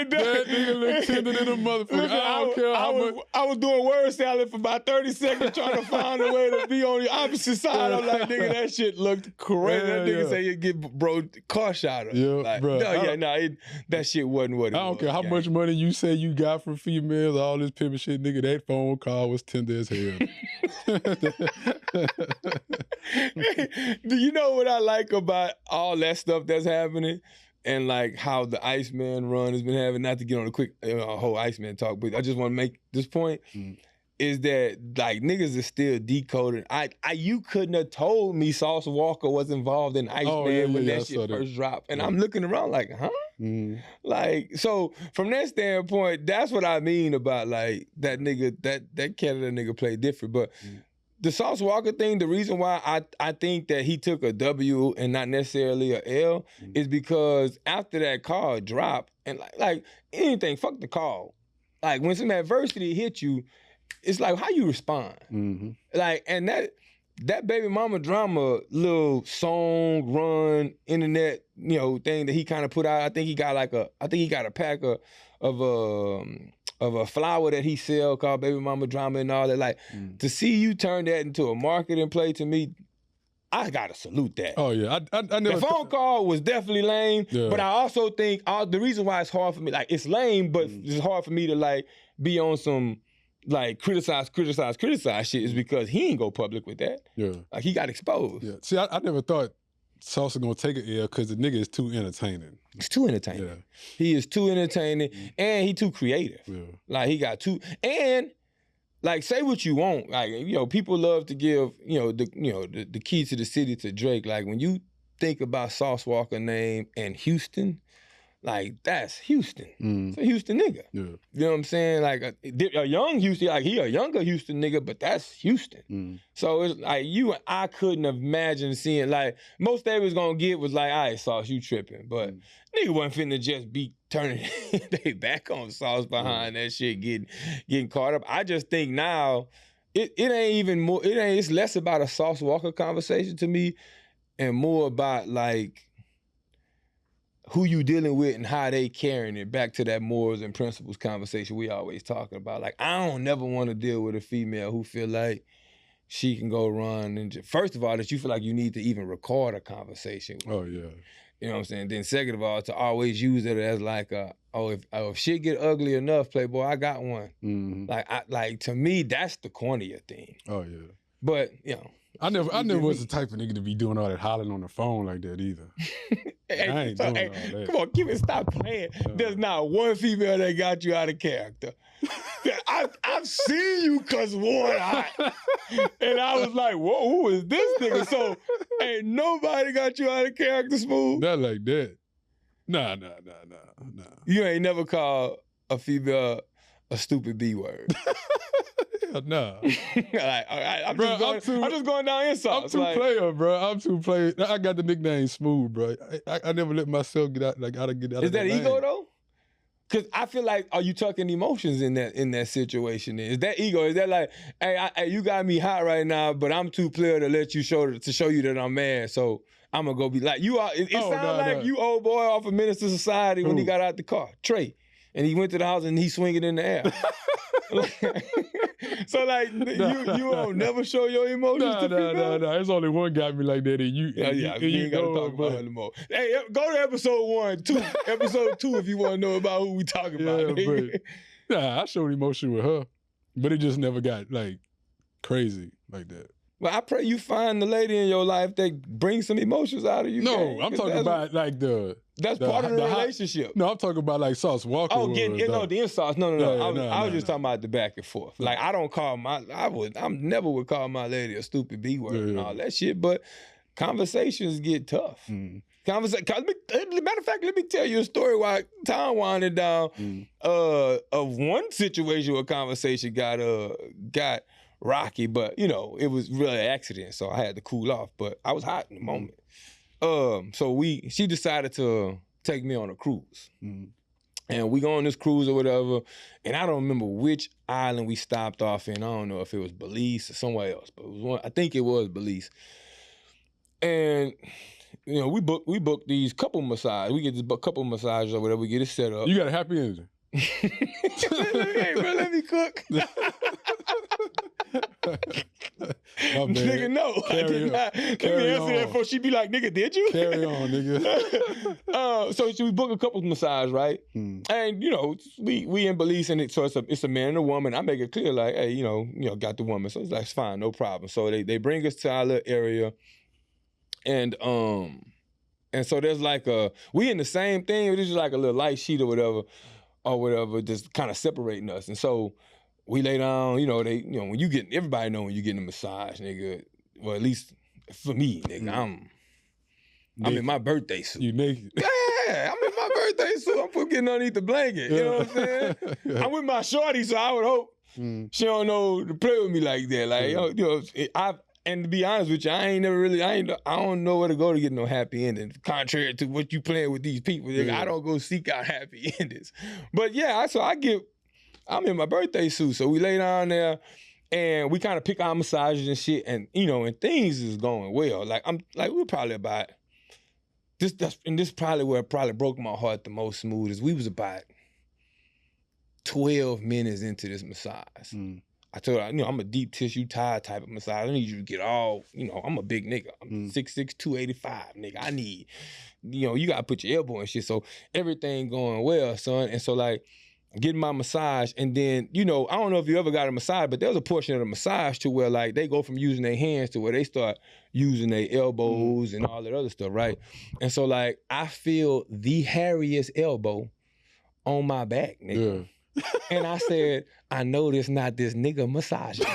That nigga look tender than a motherfucker. Listen, I don't care how much. I was doing word salad for about 30 seconds trying to find a way to be on the opposite side. I'm like, nigga, that shit looked crazy. That nigga say you get car shot up. Yeah, like, bro. That shit wasn't what it was. I don't care how much money you say you got from females, all this pimping shit, nigga, that phone call was tender as hell. Do you know what I like about all that stuff that's happening? And like how the Iceman run has been having, not to get on a quick whole Iceman talk, but I just want to make this point, is that like niggas is still decoding. You couldn't have told me Sauce Walker was involved in Iceman when that shit first dropped. And I'm looking around like, huh? Like, so from that standpoint, that's what I mean about like that nigga, that Canada nigga played different. But the Sauce Walker thing, the reason why I think that he took a W and not necessarily a L is because after that call dropped, and like anything, fuck the call. Like when some adversity hit you, it's like how you respond. Like, and that baby mama drama little song run internet thing that he kind of put out. I think he got a pack of a flower that he sell called Baby Mama Drama and all that. Like, to see you turn that into a marketing play, to me, I gotta salute that. Oh yeah, I never. The phone call was definitely lame, Yeah. but I also think the reason why it's hard for me, like it's lame, but it's hard for me to like be on some like criticize shit is because he ain't go public with that. Yeah. Like he got exposed. Yeah. See, I never thought Sauce gonna take an L because the nigga is too entertaining. He's too entertaining. Yeah. He is too entertaining, and he too creative. Yeah. Like he got too, and like say what you want. Like people love to give the key to the city to Drake. Like when you think about Sauce Walker name and Houston, like that's Houston. It's a Houston nigga. Yeah. You know what I'm saying? Like a young Houston, like he a younger Houston nigga, but that's Houston. So it's like I couldn't imagine seeing like most they was gonna get was like, all right, Sauce, you tripping, but nigga wasn't finna just be turning they back on Sauce behind that shit, getting caught up. I just think now it ain't even more. It's less about a Sauce Walker conversation to me, and more about like who you dealing with and how they carrying it back to that morals and principles conversation we always talking about. Like, I don't never want to deal with a female who feel like she can go run and first of all, that you feel like you need to even record a conversation with. Oh, yeah. You know what I'm saying? Then second of all, to always use it as like, if shit get ugly enough, Playboy, I got one. Like to me, that's the cornier thing. Oh, yeah. But, I never was the type of nigga to be doing all that hollering on the phone like that either. I ain't doing all that. Come on, stop playing. There's not one female that got you out of character. I've seen you cuss one hot. And I was like, whoa, who is this nigga? So ain't nobody got you out of character, Smooth? Not like that. Nah. You ain't never called a female a stupid B word. Hell nah. I'm just going down insults. I'm too player, bro. I'm too player. I got the nickname Smooth, bro. I never let myself get out Is of that lane. ego though? Cause I feel like, are you tucking emotions in that situation? Is that ego? Is that like, hey, you got me hot right now, but I'm too player to let you show you that I'm mad, so I'm gonna go be like you are. It sounds like you old boy off of Minister Society when he got out the car, Trey, and he went to the house and he swinging in the air. So like you don't never show your emotions to people? No. There's only one got me like that, and you. You ain't gotta talk about it anymore. Hey, go to episode 2 if you want to know about who we talking about. I showed emotion with her, but it just never got like crazy like that. Well, I pray you find the lady in your life that brings some emotions out of you. No, I'm talking about like that's part of the relationship. No, I'm talking about like Sauce Walker. Oh, the insults. No. I was just talking about the back and forth. Yeah. Like I don't call I never would call my lady a stupid B word and all that shit. But conversations get tough. Matter of fact, let me tell you a story while time winding down of one situation where conversation got rocky, but it was really an accident, so I had to cool off. But I was hot in the moment. So she decided to take me on a cruise. And we go on this cruise or whatever, and I don't remember which island we stopped off in. I don't know if it was Belize or somewhere else, but it was one. I think it was Belize. And we booked these couple massages. We get this couple massages or whatever. We get it set up. You got a happy ending. Hey, bro, let me cook. Nigga, no. I did not. Let me answer that before she be like, nigga, did you? Carry on, nigga. So we book a couple massage, right? And we in Belize, and so it's a man and a woman. I make it clear, like, hey, got the woman, so it's like, it's fine, no problem. So they bring us to our little area, and so there's like we in the same thing. It's just like a little light sheet or whatever, just kind of separating us, and so. We lay down, when you get, everybody know when you getting a massage, nigga. Well, at least for me, nigga, I'm in my birthday suit. You naked. Yeah, I'm in my birthday suit. I'm getting underneath the blanket. You know what I'm saying? I'm with my shorty, so I would hope she don't know to play with me like that. Like, and to be honest with you, I don't know where to go to get no happy ending. Contrary to what you playing with these people, nigga, I don't go seek out happy endings. But yeah, I'm in my birthday suit, so we lay down there, and we kind of pick our massages and shit, and and things is going well. Like we're probably about this. And this probably where it probably broke my heart the most, Smooth, is we was about 12 minutes into this massage. I told her, I'm a deep tissue tie type of massage. I need you to get all, I'm a big nigga. I'm 6'6", 285, nigga. I need, you gotta put your elbow and shit. So everything going well, son. And so like, getting my massage, and then, I don't know if you ever got a massage, but there's a portion of the massage to where like they go from using their hands to where they start using their elbows and all that other stuff, right? And so like, I feel the hairiest elbow on my back, nigga. Yeah. And I said, I know this not this nigga massaging.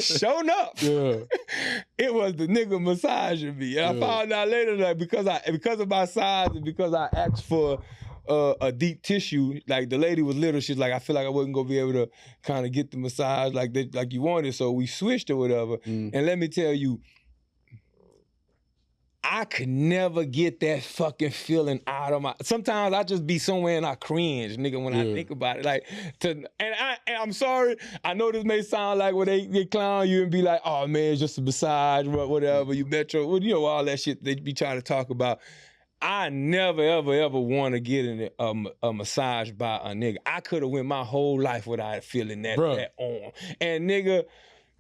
Sure enough, it was the nigga massaging me. And I found out later that because of my size and because I asked for a deep tissue, like the lady was little, she's like, I feel like I wasn't gonna be able to kind of get the massage like you wanted, so we switched or whatever. And let me tell you, I could never get that fucking feeling out of my. Sometimes I just be somewhere and I cringe, nigga, when I think about it. Like, and I'm sorry. I know this may sound like when they clown you and be like, oh man, it's just a massage, whatever. You metro, all that shit they be trying to talk about. I never, ever, ever want to get in a massage by a nigga. I could have went my whole life without feeling that arm. And nigga,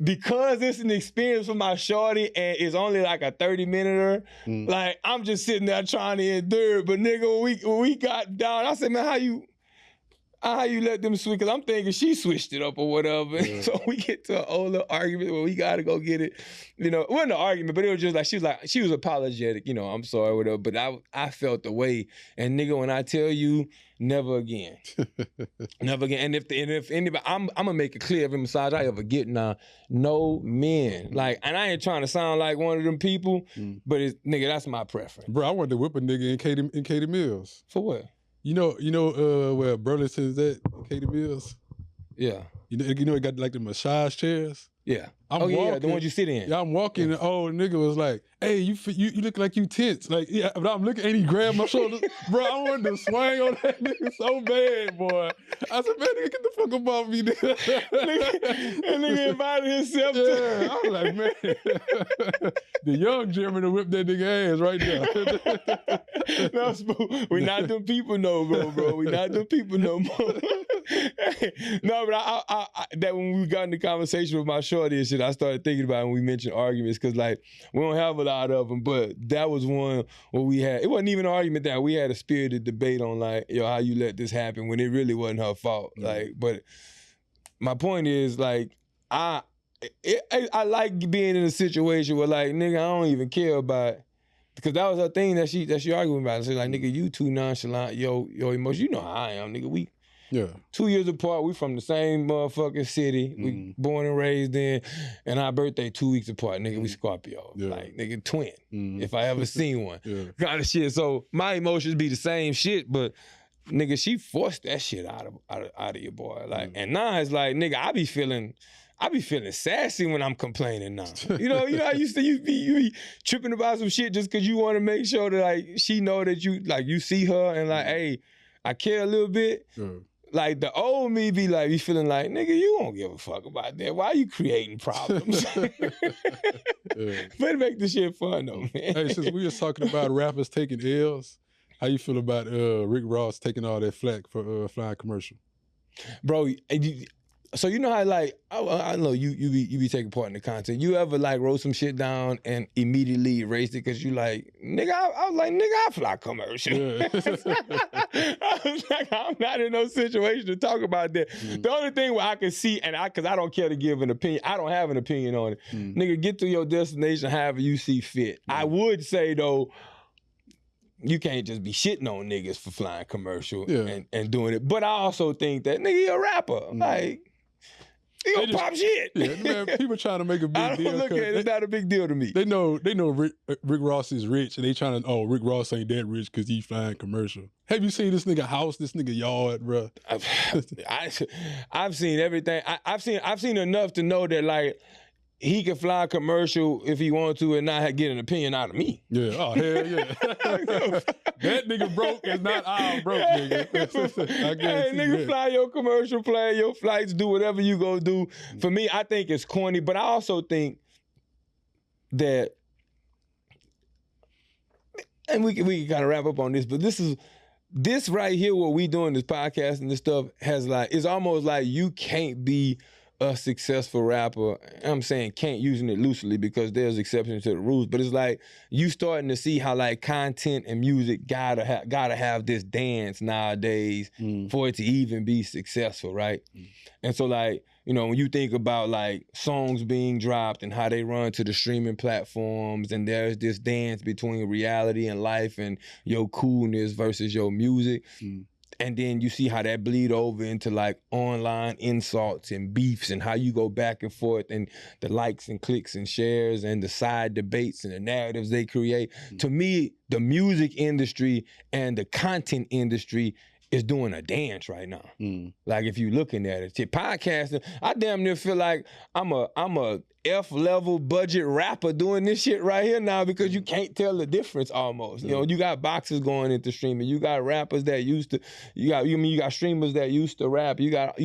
because it's an experience for my shorty and it's only like a 30-minute, like I'm just sitting there trying to endure. But nigga, when we got down, I said, man, how you let them switch? Because I'm thinking she switched it up or whatever. Yeah. So we get to an older argument where we got to go get it. It wasn't an argument, but it was just like, she was apologetic, I'm sorry, whatever. But I felt the way. And nigga, when I tell you, never again. Never again. And if anybody, I'm going to make it clear every massage I ever get now, no men. Like, and I ain't trying to sound like one of them people, but nigga, that's my preference. Bro, I wanted to whip a nigga in Katie Mills. For what? You know where Burlington's at, Katie Mills? Yeah. You know it got like the massage chairs? Yeah. Walking, the ones you sit in. Yeah, I'm walking, and old nigga was like, hey, you look like you tense. Like, yeah, but I'm looking, and he grabbed my shoulder. Bro, I wanted to swing on that nigga so bad, boy. I said, man, nigga, get the fuck up off me, nigga. That nigga invited himself to. I was like, man. The young German whipped that nigga ass right now. No, we not them people no more, bro. We not them people no more. No, but I that when we got in the conversation with my shorty and shit, I started thinking about it when we mentioned arguments, because like we don't have a lot of them, but that was one where we had, it wasn't even an argument, that we had a spirited debate on like, how you let this happen when it really wasn't her fault. Like, but my point is like, I like being in a situation where like, nigga, I don't even care about, because that was her thing that she arguing about. She's like, nigga, you too nonchalant, yo emotion. You know how I am, nigga. We 2 years apart. We from the same motherfucking city. We born and raised in, and our birthday 2 weeks apart. Nigga, we Scorpio. Like, nigga, twin. If I ever seen one. Kind of shit. So my emotions be the same shit, but nigga, she forced that shit out of your boy. Like, and now it's like, nigga, I be feeling sassy when I'm complaining now. You know, I used to you be tripping about some shit just because you want to make sure that like she know that you see her and like, hey, I care a little bit. Like the old me be like, you feeling like, nigga, you won't give a fuck about that. Why are you creating problems? But make the shit fun though, man. Hey, since we was talking about rappers taking L's, how you feel about Rick Ross taking all that flack for flying commercial? Bro, so you know how like, I know you be taking part in the content. You ever like wrote some shit down and immediately erased it because you like, nigga, I was like, nigga, I fly commercial. I was like, I'm not in no situation to talk about that. The only thing where I can see, and because I don't care to give an opinion, I don't have an opinion on it. Nigga, get to your destination however you see fit. I would say though, you can't just be shitting on niggas for flying commercial and doing it. But I also think that, nigga, you're a rapper. Like, you gonna pop shit. Yeah, man, people trying to make a big deal. I don't look at it. It's not a big deal to me. They know Rick Ross is rich, and they trying to, Rick Ross ain't that rich because he flying commercial. Have you seen this nigga house, this nigga yard, bro? I've seen everything. I've seen enough to know that like, he can fly a commercial if he wants to and not get an opinion out of me. Yeah, oh, hell yeah. That nigga broke is not our broke, nigga. Hey, nigga, fly your commercial, plan your flights, do whatever you gonna do. For me, I think it's corny, but I also think that, and we can kind of wrap up on this, but this is this right here, what we doing, this podcast and this stuff, has like, it's almost like you can't be a successful rapper. I'm saying can't, using it loosely because there's exceptions to the rules, but it's like you starting to see how like content and music gotta have this dance nowadays for it to even be successful, right? And so like, you know, when you think about like songs being dropped and how they run to the streaming platforms, and there's this dance between reality and life and your coolness versus your music. And then you see how that bleed over into like online insults and beefs and how you go back and forth and the likes and clicks and shares and the side debates and the narratives they create. To me, the music industry and the content industry is doing a dance right now. Like if you looking at it, podcasting, I damn near feel like I'm a F-level budget rapper doing this shit right here now because you can't tell the difference almost. You know, you got boxers going into streaming. You got rappers that used to, you got streamers that used to rap. You got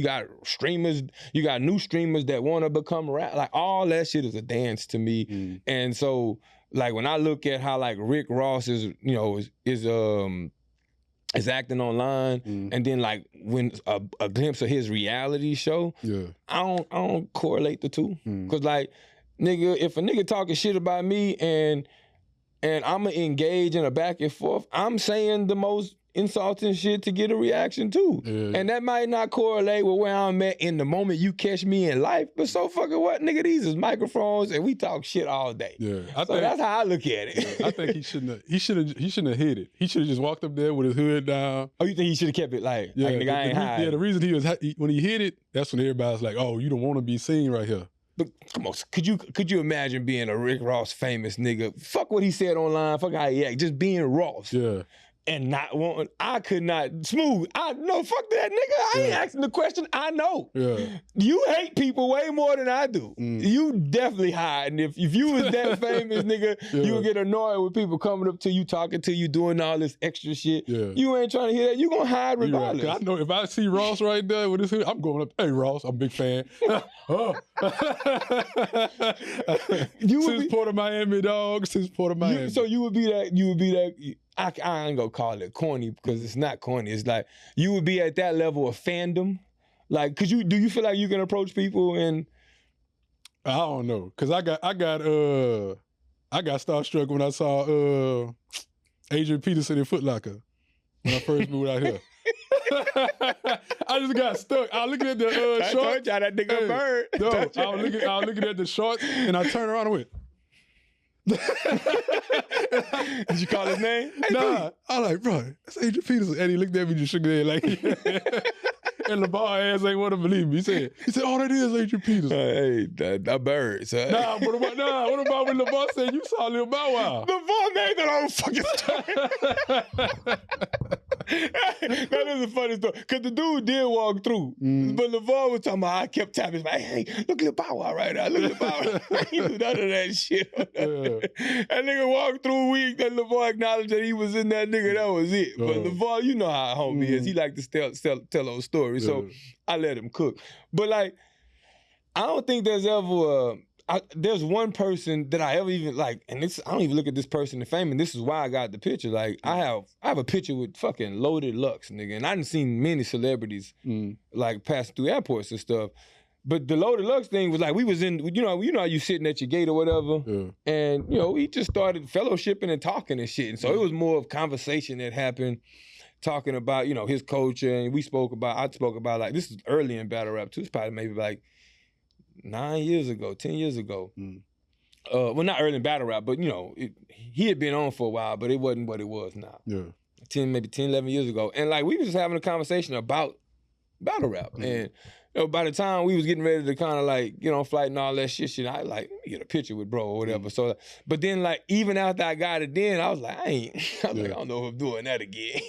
streamers, you got new streamers that want to become rap. Like all that shit is a dance to me. And so like when I look at how like Rick Ross is, you know, is acting online, and then like when a glimpse of his reality show, I don't correlate the two. Cause like, nigga, if a nigga talking shit about me and I'ma engage in a back and forth, I'm saying the most insulting shit to get a reaction too. And that might not correlate with where I'm at in the moment you catch me in life, but so fucking what, nigga, these is microphones and we talk shit all day. So that's how I look at it. I think he shouldn't have hit it. He should have just walked up there with his hood down. Oh, you think he should have kept it like nigga, I ain't high? Yeah, the reason when he hit it, that's when everybody's like, oh, you don't want to be seen right here. But come on, could you imagine being a Rick Ross famous nigga? Fuck what he said online, fuck how he act, just being Ross. And not wanting, I could not, Smooth, no, fuck that nigga, I ain't asking the question, I know. You hate people way more than I do. You definitely hide, and if you was that famous nigga, you would get annoyed with people coming up to you, talking to you, doing all this extra shit. You ain't trying to hear that, you gonna hide regardless. I know if I see Ross right there with his hood, I'm going up, hey Ross, I'm a big fan. Since Port of Miami, dog, since Port of Miami. So you would be that, I ain't gonna call it corny because it's not corny. It's like you would be at that level of fandom. Like, do you feel like you can approach people and? I don't know, cause I got starstruck when I saw Adrian Peterson in Foot Locker when I first moved out here. I just got stuck. I was looking at the shorts. I told y'all that nigga bird. No, I was looking at the shorts and I turned around and went. Did you call his name? Nah, I was like, bro, that's Adrian Peterson. And he looked at me and just shook his head like, and LeVar ass ain't want to believe me. He said, oh, that is Adrian Peterson. Hey, that bird, son. What about when LeVar said you saw Lil Bow Wow? LeVar made that old fucking story. That is a funny story. Because the dude did walk through. But LeVar was talking about, I kept tapping his back, hey, look at Lil Bow Wow right now. Look at Lil Bow Wow. He do none of that shit. That nigga walked through a week, that LeVar acknowledged that he was in that nigga, that was it. But LeVar, you know how homie is. He like to tell those stories. So I let him cook. But like, I don't think there's ever there's one person that I ever even like, and this I don't even look at this person in fame, and this is why I got the picture. Like I have a picture with fucking Loaded Lux, nigga, and I done seen many celebrities like passing through airports and stuff. But the Loaded Lux thing was like, we was in, you know how you sitting at your gate or whatever, and you know, he just started fellowshipping and talking and shit, and so it was more of conversation that happened. Talking about, you know, his culture, and I spoke about like, this is early in battle rap too. It's probably maybe like 10 years ago. Well, not early in battle rap, but you know, he had been on for a while, but it wasn't what it was now. 11 years ago. And like, we was just having a conversation about battle rap. And you know, by the time we was getting ready to kind of like get on flight and all that shit, I like, let me get a picture with bro or whatever. So, but then like, even after I got it then, I was like, I don't know if I'm doing that again.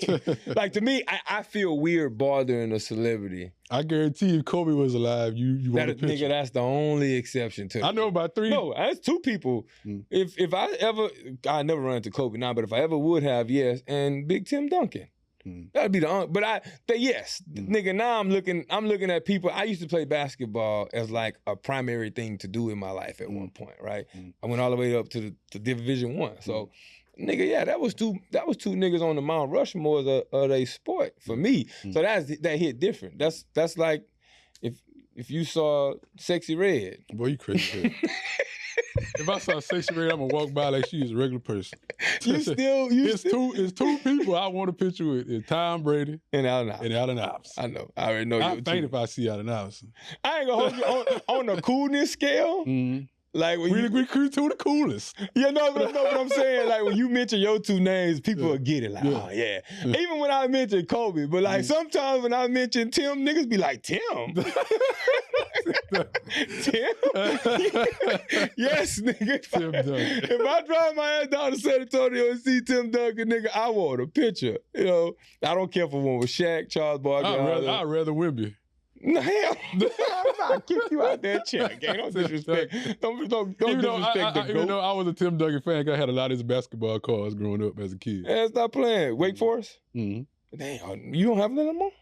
Like to me, I feel weird bothering a celebrity. I guarantee if Kobe was alive, you want a picture. Nigga, that's the only exception to it. I know about 3. No, that's 2 people. If I never run into Kobe now, but if I ever would have, yes, and Big Tim Duncan. That'd be nigga, now I'm looking at people. I used to play basketball as like a primary thing to do in my life at one point, right? I went all the way up to Division I. So nigga, yeah, that was two niggas on the Mount Rushmore of a sport for me. So that hit different. That's like if you saw Sexy Red. Boy, you crazy. If I saw Sexy Red, I'm gonna walk by like she is a regular person. It's two people I want a picture with. It's Tom Brady and Allen Iverson. I know. I already know. I faint if I see Allen Iverson. I ain't gonna hold you on the coolness scale. Like when we two the coolest. Yeah, no, but I'm saying, like when you mention your two names, people will get it. Like, oh yeah. Even when I mention Kobe, but like sometimes when I mention Tim, niggas be like, Tim. Tim? Yes, nigga. Tim Duncan. If I drive my ass down to San Antonio and see Tim Duncan, nigga, I want a picture. You know, I don't care for one with Shaq, Charles Barkley. I'd rather Wimby. No, hell, I'll kick you out that chair, gang. Don't disrespect. Don't disrespect the GOAT. Even though I was a Tim Duncan fan, I had a lot of his basketball cards growing up as a kid. Yeah, stop playing. Wake Forest? Damn, you don't have that no more?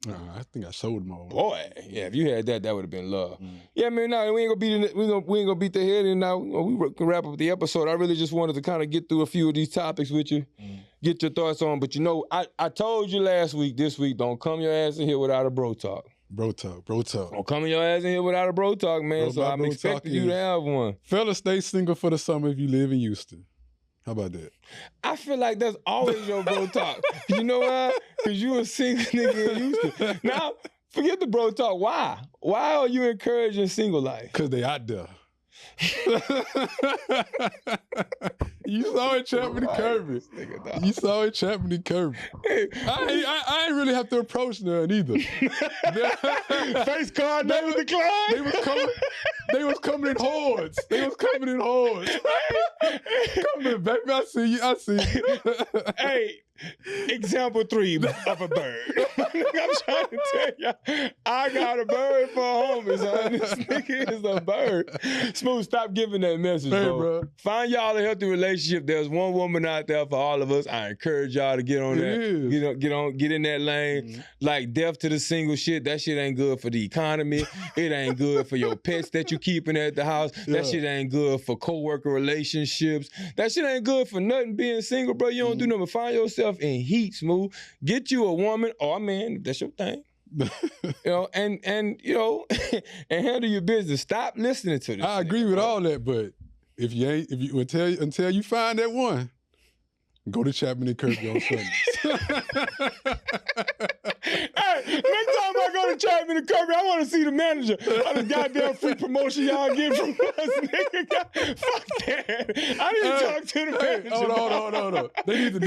I think I sold them all. Boy, yeah, if you had that would have been love. Yeah, man, no, we ain't gonna beat the head, and now we can wrap up the episode. I really just wanted to kind of get through a few of these topics with you, get your thoughts on. But you know, I told you last week, this week, don't come your ass in here without a bro talk. Bro talk. Don't come your ass in here without a bro talk, man. So I'm expecting you to have one. Fellas, stay single for the summer if you live in Houston. How about that? I feel like that's always your bro talk. You know why? Because you a single nigga in Houston. Now, forget the bro talk. Why? Why are you encouraging single life? Because they out there. You saw it, Chapman and Kirby. You saw it, Chapman and Kirby. Hey, I ain't really have to approach none either. Face card never declined. They was coming in hordes. Come in, baby. I see you. Hey, example 3 of a bird. I'm trying to tell y'all, I got a bird for a homie, son. This nigga is a bird. Smooth, stop giving that message, bro. Find y'all a healthy relationship. There's one woman out there for all of us. I encourage y'all to get on that. Get in that lane. Like death to the single shit. That shit ain't good for the economy. It ain't good for your pets that you keeping at the house. That shit ain't good for co-worker relationships. That shit ain't good for nothing being single, bro. You don't do nothing but find yourself in heat, Smooth. Get you a woman or a man, that's your thing. And you know, and handle your business. Stop listening to this. I agree with all that, but until you find that one, go to Chapman and Kirby on Sundays. Hey, next time I go to Chapman and Kirby, I want to see the manager. All the goddamn free promotion y'all get from us, nigga. Fuck that. I need to talk to the manager. Hold on. They need to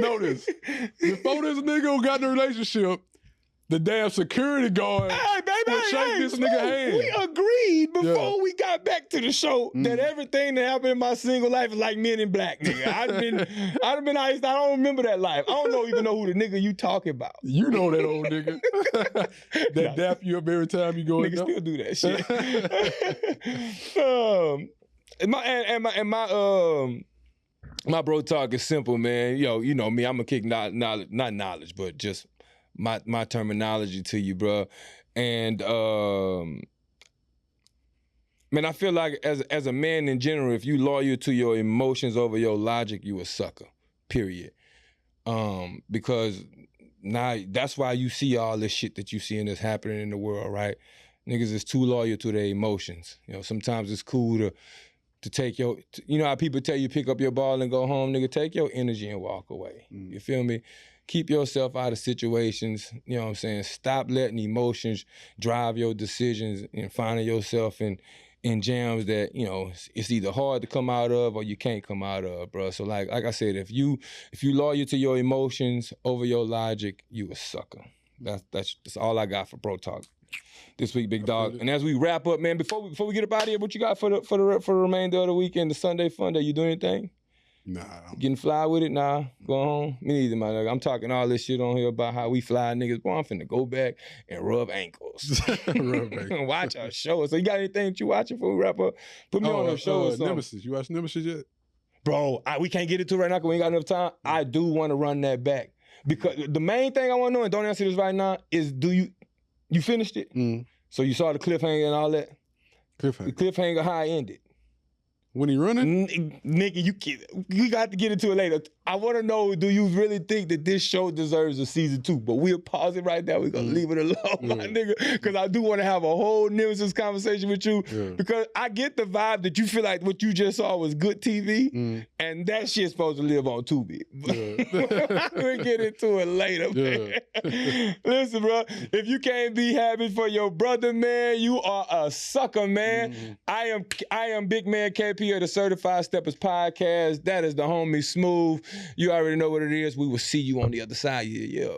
know this. Before this nigga got in a relationship, the damn security guard would shake this nigga hand. We agreed before we got back to the show that everything that happened in my single life is like Men in Black, nigga. I'd been iced. I don't remember that life. I don't even know who the nigga you talking about. You know that old nigga. That dap you up every time you go. Nigga still do that shit. My bro talk is simple, man. Yo, you know me. I'm gonna kick not knowledge, but just my terminology to you, bro. And man, I feel like as a man in general, if you loyal to your emotions over your logic, you a sucker. Period. Because now that's why you see all this shit that you see and that's happening in the world, right? Niggas is too loyal to their emotions. You know, sometimes it's cool to take you know how people tell you pick up your ball and go home, nigga, take your energy and walk away. You feel me? Keep yourself out of situations, you know what I'm saying? Stop letting emotions drive your decisions and finding yourself in jams that, you know, it's either hard to come out of or you can't come out of, bro. So like I said, if you loyal to your emotions over your logic, you a sucker. That's all I got for Bro Talk this week, big dog. And as we wrap up, man, before we get up out of here, what you got for the remainder of the weekend, the Sunday fun day? You doing anything? Nah. Getting fly with it? Nah. Go home? Me neither, my nigga. I'm talking all this shit on here about how we fly niggas. Boy, I'm finna go back and rub ankles. Watch our show. So you got anything that you watching before we wrap up? Put me on a show or something. Nemesis. You watch Nemesis yet? Bro, we can't get into it right now because we ain't got enough time. I do want to run that back. Because the main thing I want to know, and don't answer this right now, is you finished it? So you saw the cliffhanger and all that? Cliffhanger. The cliffhanger, how it ended. When he running? Nigga, we got to get into it later. I want to know, do you really think that this show deserves a season 2? But we'll pause it right there. We're going to leave it alone, my nigga, because I do want to have a whole nemesis conversation with you, because I get the vibe that you feel like what you just saw was good TV, and that shit's supposed to live on Tubi. We'll get into it later, man. Listen, bro, if you can't be happy for your brother, man, you are a sucker, man. I am Big Man KP of the Certified Steppers Podcast. That is the homie Smooth. You already know what it is. We will see you on the other side. Yeah.